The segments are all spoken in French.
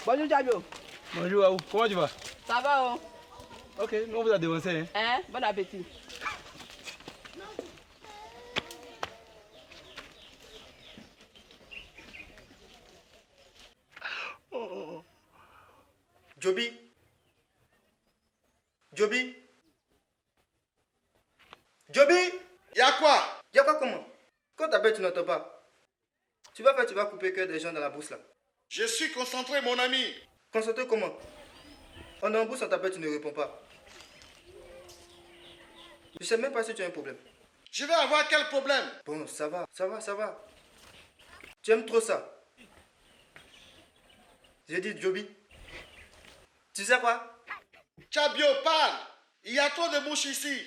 Bonjour Jabio. Bonjour Aou, comment tu vas? Ça va oh? Ok, nous on vous a devancé. Hein? Bon appétit. Joby? Joby? Joby? Y'a quoi? Y'a quoi comment? Quand t'appelles, tu n'entends pas. Tu vas couper que des gens dans la bourse là. Je suis concentré, mon ami. Concentré comment? On est en bourse, on t'appelle, tu ne réponds pas. Je sais même pas si tu as un problème. Je vais avoir quel problème? Bon, ça va. Tu aimes trop ça. J'ai dit Joby. Tu sais quoi? Tchabio, parle. Il y a trop de mouches ici.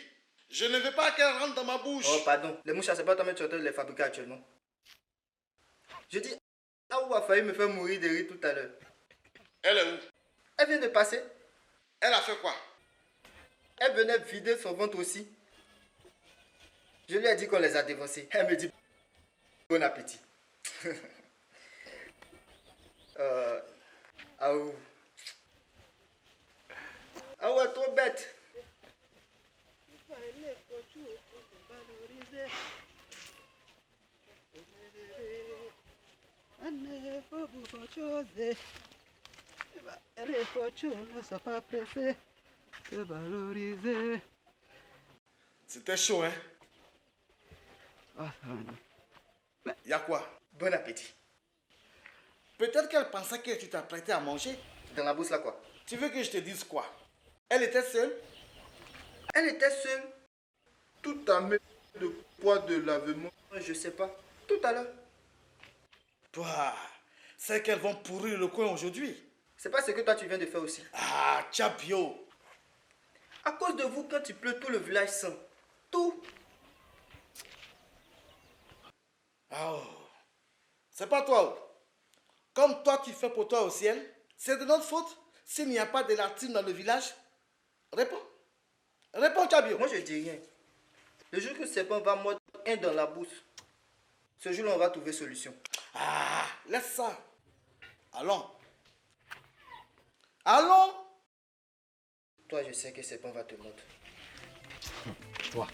Je ne veux pas qu'elles rentrent dans ma bouche. Oh, pardon. Les mouches, c'est pas toi-même qui es en train de les fabriquer actuellement. Je dis, Aou a failli me faire mourir de rire tout à l'heure. Elle est où? Elle vient de passer. Elle a fait quoi? Elle venait vider son ventre aussi. Je lui ai dit qu'on les a dévancés. Elle me dit, bon appétit. Aou. Aou est trop bête. C'était chaud, hein? Y'a quoi? Bon appétit. Peut-être qu'elle pensait que tu t'apprêtais à manger. Dans la bourse là quoi? Tu veux que je te dise quoi? Elle était seule? Elle était seule. Tout à mettre le poids de l'avènement. Je sais pas. Tout à l'heure. Toi, c'est qu'elles vont pourrir le coin aujourd'hui. C'est pas ce que toi tu viens de faire aussi. Ah, Tchabio. À cause de vous, quand il pleut, tout le village sent. Tout. Oh. C'est pas toi. Comme toi tu fais pour toi au ciel, c'est de notre faute s'il n'y a pas de latine dans le village. Réponds. Réponds, Tchabio. Moi je dis rien. Le jour que le serpent va mordre un dans la bourse, ce jour-là on va trouver solution. Ah, laisse ça. Allons. Allons. Toi je sais que le serpent va te mordre. Toi.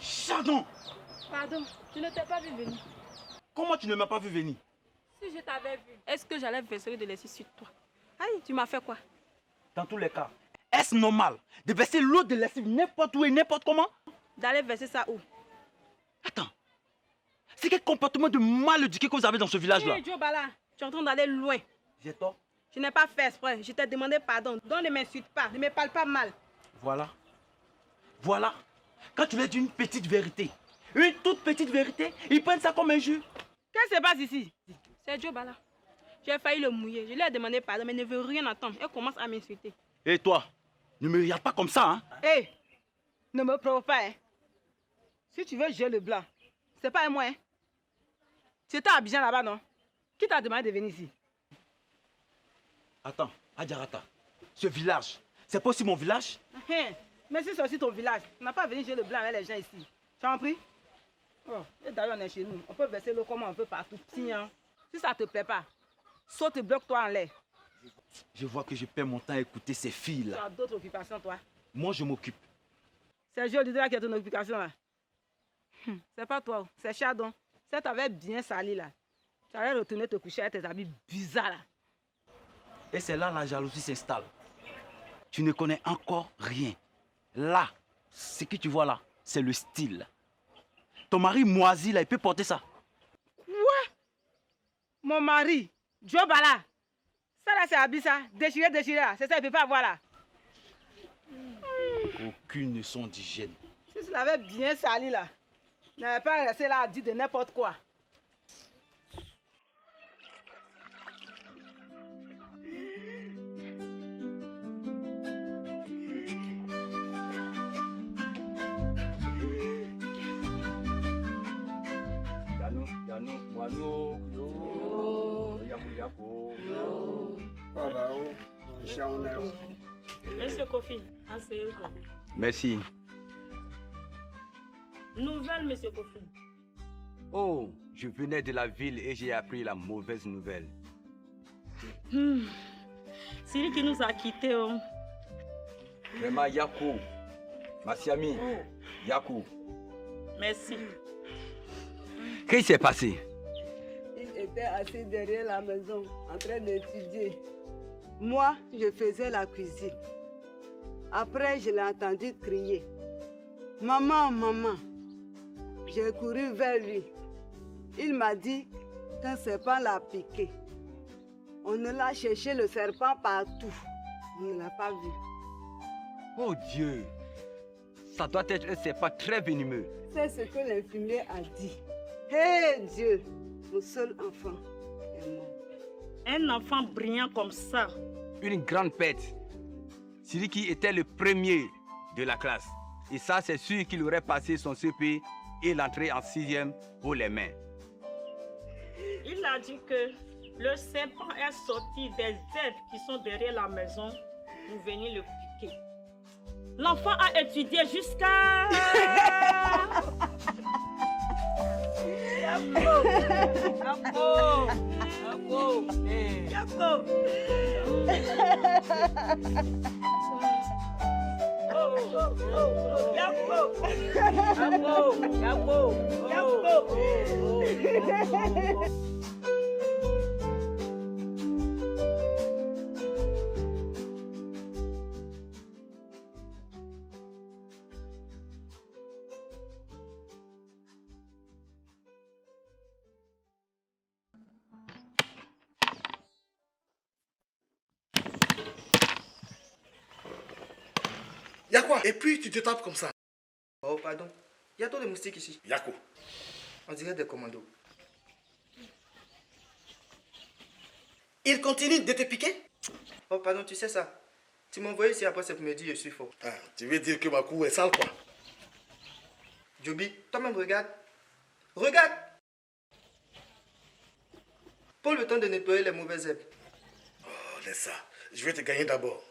Chardon! Pardon, je ne t'ai pas vu venir. Comment tu ne m'as pas vu venir? Si je t'avais vu, est-ce que j'allais verser de lessive sur toi? Aïe, tu m'as fait quoi? Dans tous les cas, est-ce normal de verser l'eau de lessive n'importe où et n'importe comment? D'aller verser ça où? Attends, c'est quel comportement de mal éduqué que vous avez dans ce village-là? Hey, Joe Bala, tu es en train d'aller loin. J'ai tort. Je n'ai pas fait exprès, je t'ai demandé pardon. Donc ne m'insulte pas, ne me parle pas mal. Voilà. Voilà. Quand tu leur dis une petite vérité, une toute petite vérité, ils prennent ça comme un jeu. Qu'est-ce qui se passe ici? C'est Joe Bala. J'ai failli le mouiller, je lui ai demandé pardon, mais il ne veut rien entendre. Elle commence à m'insulter. Et toi, ne me regarde pas comme ça, hein? Hé, ne me provoque pas, hein. Si tu veux jouer le blanc, c'est pas à moi, hein. Tu étais à Abidjan là-bas, non? Qui t'a demandé de venir ici? Attends, Adjarata, ce village, c'est pas aussi mon village? Hein, mais si c'est aussi ton village, on n'a pas venu jouer le blanc avec les gens ici. Tu as compris? Oh, et d'ailleurs, on est chez nous. On peut verser l'eau comme on veut partout. Tiens, si ça te plaît pas, saute et bloque-toi en l'air. Je vois que je perds mon temps à écouter ces Tu filles-là. as d'autres occupations, toi. Moi, je m'occupe. C'est Joe Lidera qui est ton occupation, là. C'est pas toi, c'est Chardon. Si t'avais bien sali, là, tu allais retourner te coucher avec tes habits bizarres, là. Et c'est là la jalousie s'installe. Tu ne connais encore rien. Là, ce que tu vois là, c'est le style. Ton mari moisi, là, il peut porter ça. Quoi? Mon mari, Joe Bala. Ça là, c'est habillé ça. Déchiré, déchiré là. C'est ça, il ne peut pas avoir là. Aucune leçon d'hygiène. Si tu l'avais bien sali là, il n'avait pas resté là à dire de n'importe quoi. Monsieur Kofi, asseyez-vous. Merci. Nouvelle, monsieur Kofi. Oh, je venais de la ville et j'ai appris la mauvaise nouvelle. C'est lui qui nous a quittés. Oh. Vraiment, Yakou, Massiami, Yakou. Merci. Qu'est-ce qui s'est passé? Il était assis derrière la maison en train d'étudier. Moi, je faisais la cuisine. Après, je l'ai entendu crier. Maman, maman. J'ai couru vers lui. Il m'a dit qu'un serpent l'a piqué. On a cherché le serpent partout. On ne l'a pas vu. Oh Dieu, ça doit être un serpent très venimeux. C'est ce que l'infirmier a dit. Hé Dieu, mon seul enfant est mort. Un enfant brillant comme ça. Une grande perte. Celui qui était le premier de la classe. Et ça, c'est sûr qu'il aurait passé son CP et l'entrée en 6e pour les mains. Il a dit que le serpent est sorti des herbes qui sont derrière la maison pour venir le piquer. L'enfant a étudié jusqu'à... Y'a quoi? Et puis tu te tapes comme ça. Oh, pardon. Il y a trop de moustiques ici. Y'a quoi? On dirait des commandos. Il continue de te piquer? Oh, pardon, tu sais ça. Tu m'as envoyé ici après c'est pour me dire je suis fort. Ah, tu veux dire que ma cou est sale quoi? Joby, toi-même regarde. Regarde! Prends le temps de nettoyer les mauvaises herbes. Oh, laisse ça. Je vais te gagner d'abord.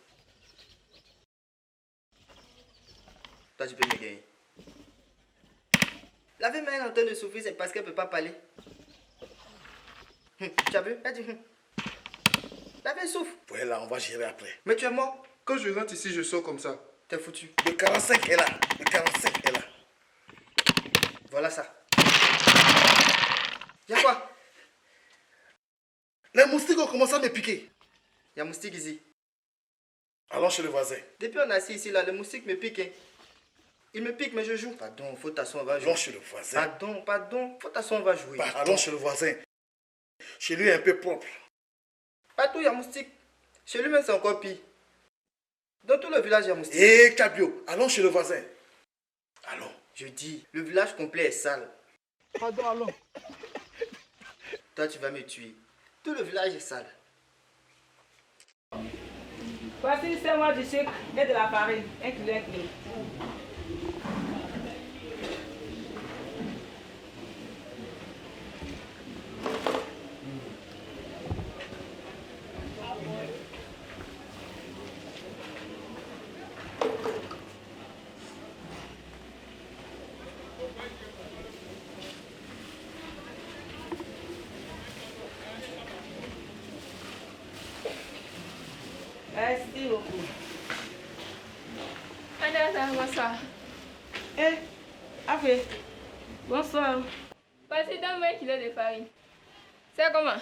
Toi, tu peux me gagner. La femme est en train de souffrir, c'est parce qu'elle ne peut pas parler. Tu as vu? Elle dit. La femme souffre. Ouais, là, on va gérer après. Mais tu es mort. Quand je rentre ici, je sors comme ça. T'es foutu. Le 45 est là. Le 45 est là. Voilà ça. Y'a quoi? Les moustiques ont commencé à me piquer. Y'a moustique ici. Allons chez le voisin. Depuis on est assis ici, là, le moustique me pique. Hein. Il me pique, mais je joue. Pardon, faut t'asseoir, on va jouer. Allons chez le voisin. Pardon, faut t'asseoir, on va jouer. Allons chez le voisin. Chez lui, un peu propre. Partout, il y a moustique. Chez lui-même, c'est encore pire. Dans tout le village, il y a moustique. Hé, Cabio, allons chez le voisin. Allons. Je dis, le village complet est sale. Pardon, allons. Toi, tu vas me tuer. Tout le village est sale. Voici 5 mois de sucre et de la farine. Un kilo, un kilo. Merci beaucoup. Madame, bonsoir. Eh, Afé. Bonsoir. Passez dans 20 kilos de farine. C'est comment?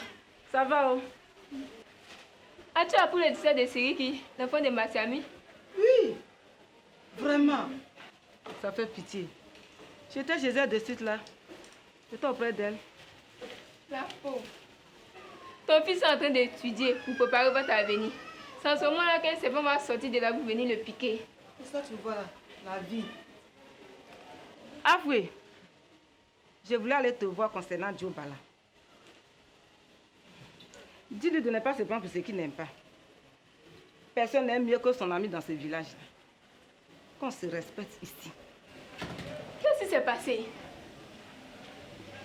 Ça va, oh? As-tu appris le décès de Siriki, l'enfant de Massiami? Oui, vraiment. Ça fait pitié. J'étais chez elle de suite là. J'étais auprès d'elle. La pauvre. Ton fils est en train d'étudier pour préparer votre avenir. C'est en ce moment-là qu'un serpent va sortir de là pour venir le piquer. C'est ça que tu vois là, la vie. Afoué, je voulais aller te voir concernant Joe Bala. Dis-lui de ne pas se prendre pour ce qu'il n'aime pas. Personne n'aime mieux que son ami dans ce village-là. Qu'on se respecte ici. Qu'est-ce qui s'est passé?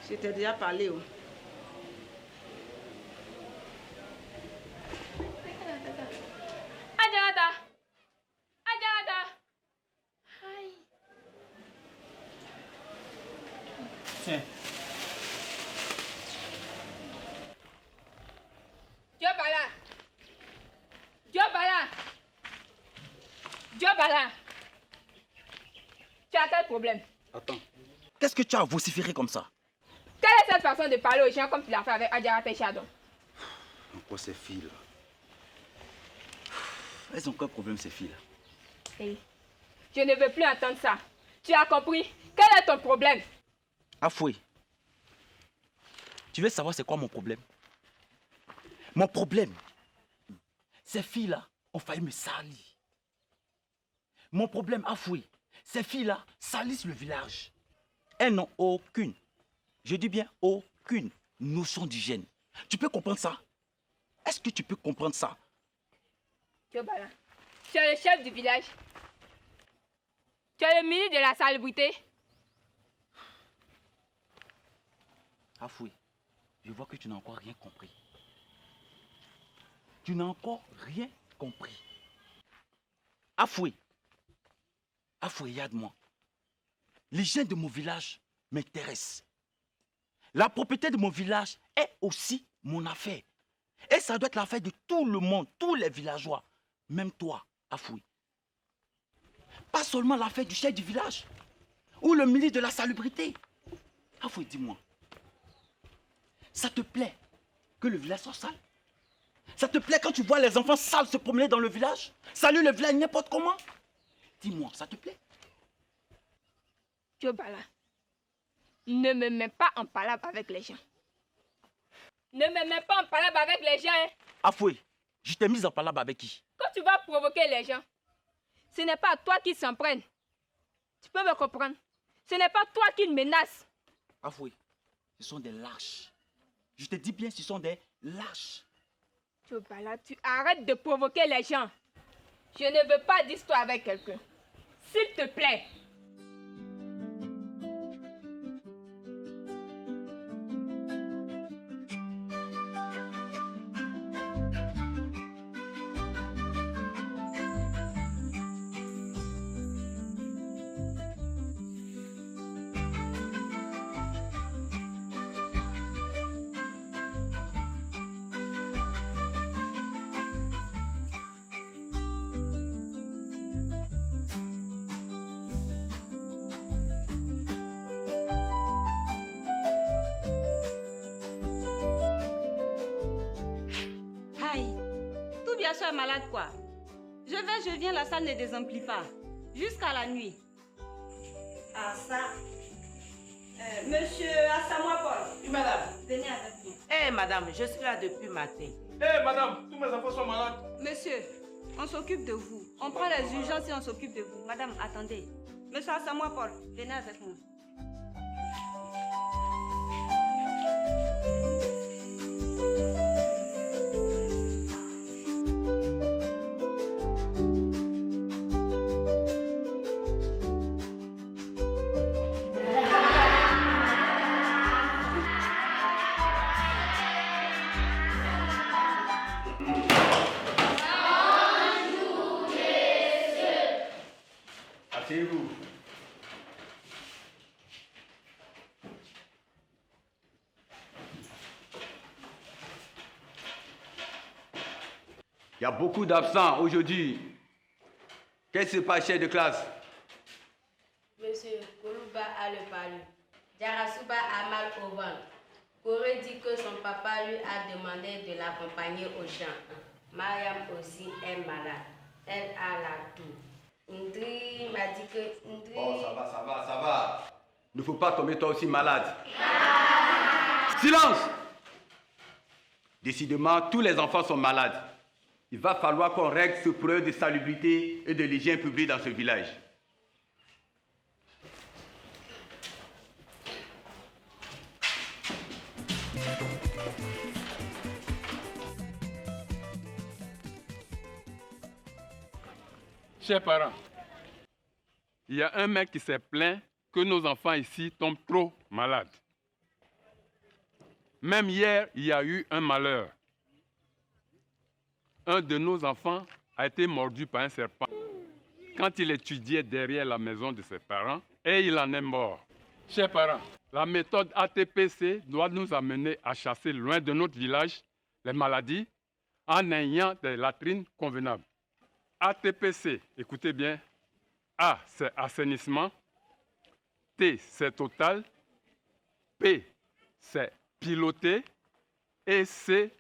Je t'ai déjà parlé. Oh. Adjarata! Adjarata! Aïe. Tiens. Joe Bala! Joe Bala! Joe Bala! Tu as quel problème? Attends. Qu'est-ce que tu as vociféré comme ça? Quelle est cette façon de parler aux gens comme tu l'as fait avec Adjarata et Chadon? Pourquoi ces filles-là? Elles ont quel problème ces filles-là? Hey, je ne veux plus entendre ça. Tu as compris? Quel est ton problème? Afoué, tu veux savoir c'est quoi mon problème? Mon problème, ces filles-là ont failli me salir. Mon problème, Afoué, ces filles-là salissent le village. Elles n'ont aucune, je dis bien aucune notion d'hygiène. Tu peux comprendre ça? Est-ce que tu peux comprendre ça? Joe Bala, tu es le chef du village. Tu es le ministre de la salubrité. Afoué, je vois que tu n'as encore rien compris. Tu n'as encore rien compris. Afoué, regarde-moi. L'hygiène de mon village m'intéresse. La propriété de mon village est aussi mon affaire. Et ça doit être l'affaire de tout le monde, tous les villageois. Même toi, Afoué. Pas seulement l'affaire du chef du village ou le ministre de la salubrité. Afoué, dis-moi. Ça te plaît que le village soit sale? Ça te plaît quand tu vois les enfants sales se promener dans le village? Salut le village n'importe comment? Dis-moi, ça te plaît? Joe Bala, ne me mets pas en palabre avec les gens. Ne me mets pas en palabre avec les gens. Hein. Afoué, je t'ai mise en palabre avec qui? Quand tu vas provoquer les gens, ce n'est pas à toi qu'ils s'en prennent. Tu peux me comprendre? Ce n'est pas toi qui menaces. Afoué, ce sont des lâches. Je te dis bien, ce sont des lâches. Joe Bala, tu arrêtes de provoquer les gens. Je ne veux pas d'histoire avec quelqu'un. S'il te plaît. Sois malade quoi. Je viens, la salle ne désemplit pas. Jusqu'à la nuit. Ah ça. Monsieur Assamoah Paul. Oui, madame. Venez avec moi. Eh, madame, je suis là depuis matin. Eh, madame, tous mes enfants sont malades. Monsieur, on s'occupe de vous. On prend les urgences et on s'occupe de vous. Madame, attendez. Monsieur Assamoah Paul, venez avec moi. Asseyez-vous. Il y a beaucoup d'absents aujourd'hui. Qu'est-ce qui se passe, chef de classe? Monsieur Koulouba a le palu. Jarasuba a mal au ventre. Corée dit que son papa lui a demandé de l'accompagner au champ. Mariam aussi est malade. Elle a la toux. Ndri m'a dit que... Ndri... Oh, ça va. Il ne faut pas tomber toi aussi malade. Silence! Décidément, tous les enfants sont malades. Il va falloir qu'on règle ce problème de salubrité et de l'hygiène publique dans ce village. Chers parents, il y a un mec qui s'est plaint que nos enfants ici tombent trop malades. Même hier, il y a eu un malheur. Un de nos enfants a été mordu par un serpent quand il étudiait derrière la maison de ses parents et il en est mort. Chers parents, la méthode ATPC doit nous amener à chasser loin de notre village les maladies en ayant des latrines convenables. ATPC, écoutez bien, A c'est assainissement, T c'est total, P c'est piloté et C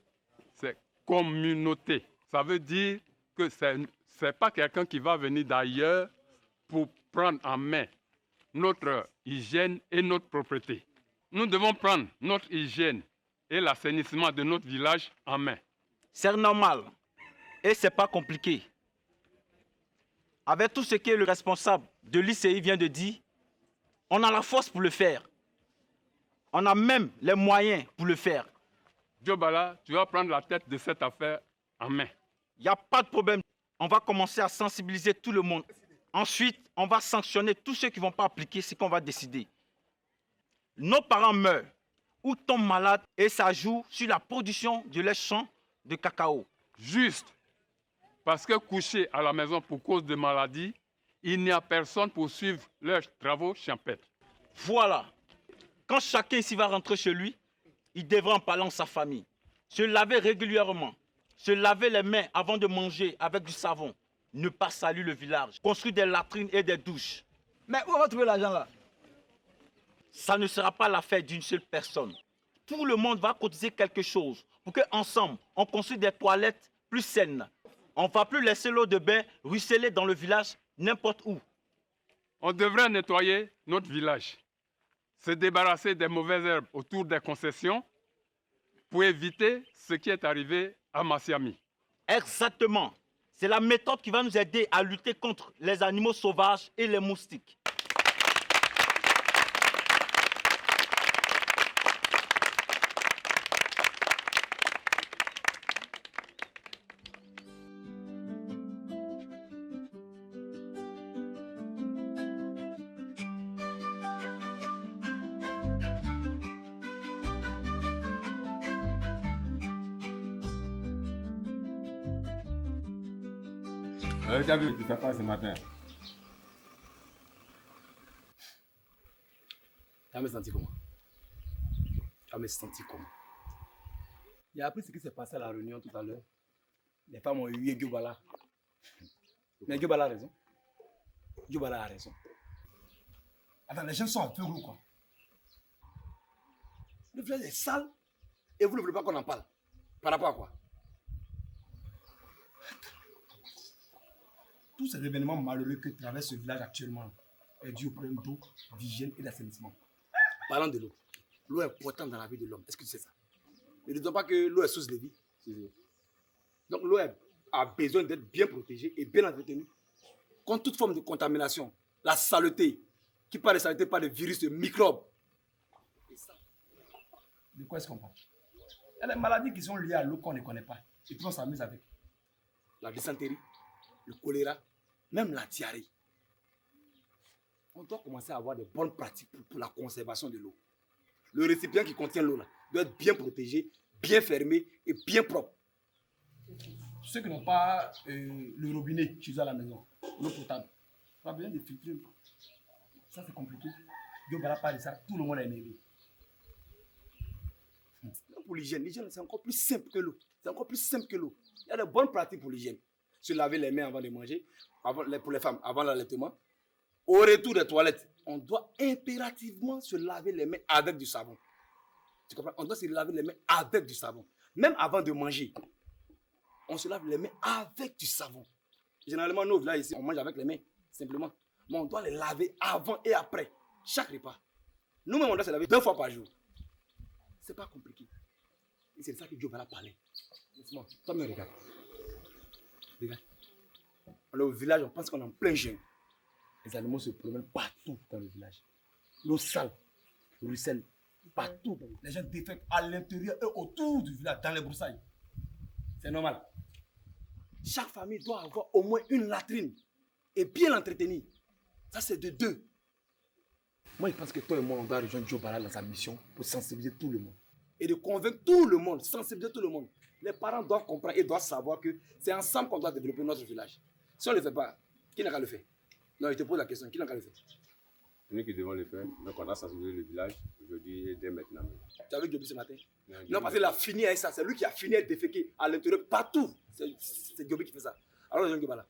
c'est communauté. Ça veut dire que ce n'est pas quelqu'un qui va venir d'ailleurs pour prendre en main notre hygiène et notre propriété. Nous devons prendre notre hygiène et l'assainissement de notre village en main. C'est normal et ce n'est pas compliqué. Avec tout ce que le responsable de l'ICI vient de dire, on a la force pour le faire. On a même les moyens pour le faire. Diobala, tu vas prendre la tête de cette affaire en main. Il n'y a pas de problème. On va commencer à sensibiliser tout le monde. Ensuite, on va sanctionner tous ceux qui ne vont pas appliquer ce qu'on va décider. Nos parents meurent ou tombent malades et ça joue sur la production de leurs champs de cacao. Juste. Parce que couchés à la maison pour cause de maladie, il n'y a personne pour suivre leurs travaux champêtres. Voilà. Quand chacun ici va rentrer chez lui, il devra en parler à sa famille. Se laver régulièrement. Se laver les mains avant de manger avec du savon. Ne pas salir le village. Construire des latrines et des douches. Mais où on va trouver l'argent là? Ça ne sera pas l'affaire d'une seule personne. Tout le monde va cotiser quelque chose pour qu'ensemble, on construise des toilettes plus saines. On ne va plus laisser l'eau de bain ruisseler dans le village n'importe où. On devrait nettoyer notre village, se débarrasser des mauvaises herbes autour des concessions pour éviter ce qui est arrivé à Massiami. Exactement. C'est la méthode qui va nous aider à lutter contre les animaux sauvages et les moustiques. Tu as vu ce qui s'est passé ce matin? Tu as me senti comment? Tu as me senti comment? J'ai appris ce qui s'est passé à la réunion tout à l'heure. Les femmes ont eu Diobala. Mais Diobala a raison. Diobala a raison. Attends, les gens sont un peu gros quoi. Le village est sale et vous ne voulez pas qu'on en parle. Par rapport à quoi? Tous ces événements malheureux que traverse ce village actuellement est dû au problème d'eau, d'hygiène et d'assainissement. Parlant de l'eau, l'eau est importante dans la vie de l'homme. Est-ce que tu sais ça? Ne disons pas que l'eau est source de vie. Donc l'eau a besoin d'être bien protégée et bien entretenue contre toute forme de contamination. La saleté, qui parle de saleté, parle de virus, de microbes. Et ça, de quoi est-ce qu'on parle? Il y a des maladies qui sont liées à l'eau qu'on ne connaît pas et puis on s'amuse avec. La dysenterie, le choléra, même la diarrhée. On doit commencer à avoir de bonnes pratiques pour la conservation de l'eau. Le récipient qui contient l'eau doit être bien protégé, bien fermé et bien propre. Ceux qui n'ont pas le robinet chez eux à la maison, l'eau potable, on a besoin de filtrer. Ça c'est compliqué. Dieu ne va pas de ça, tout le monde est énervé. Pour l'hygiène, c'est encore plus simple que l'eau. C'est encore plus simple que l'eau. Il y a de bonnes pratiques pour l'hygiène. Se laver les mains avant de manger, pour les femmes, avant l'allaitement. Au retour des toilettes, on doit impérativement se laver les mains avec du savon. Tu comprends? On doit se laver les mains avec du savon. Même avant de manger, on se lave les mains avec du savon. Généralement, nous, là, ici, on mange avec les mains, simplement. Mais on doit les laver avant et après, chaque repas. Nous-mêmes, on doit se laver 2 fois par jour. C'est pas compliqué. Et c'est de ça que Diop a parlé. Toi, me regarde. Regarde. On est au village, on pense qu'on est en plein jeûne. Les animaux se promènent partout dans le village. L'eau sale, ruisselle, partout. Les gens défèquent à l'intérieur et autour du village, dans les broussailles. C'est normal. Chaque famille doit avoir au moins une latrine et bien l'entretenir. Ça, c'est de 2. Moi, je pense que toi et moi, on doit rejoindre Joe Bala dans sa mission pour sensibiliser tout le monde. Et de convaincre tout le monde, sensibiliser tout le monde. Les parents doivent comprendre et doivent savoir que c'est ensemble qu'on doit développer notre village. Si on ne le fait pas, qui n'a qu'à le faire? Non, je te pose la question, qui n'a qu'à le faire? C'est nous qui devons le faire, donc on a sensibilisé le village aujourd'hui et dès maintenant. Tu as vu Diobi ce matin? Non, parce qu'il a fini avec ça. C'est lui qui a fini avec déféquer à l'intérieur, partout. C'est Diobi qui fait ça. Alors, je ne dis pas là.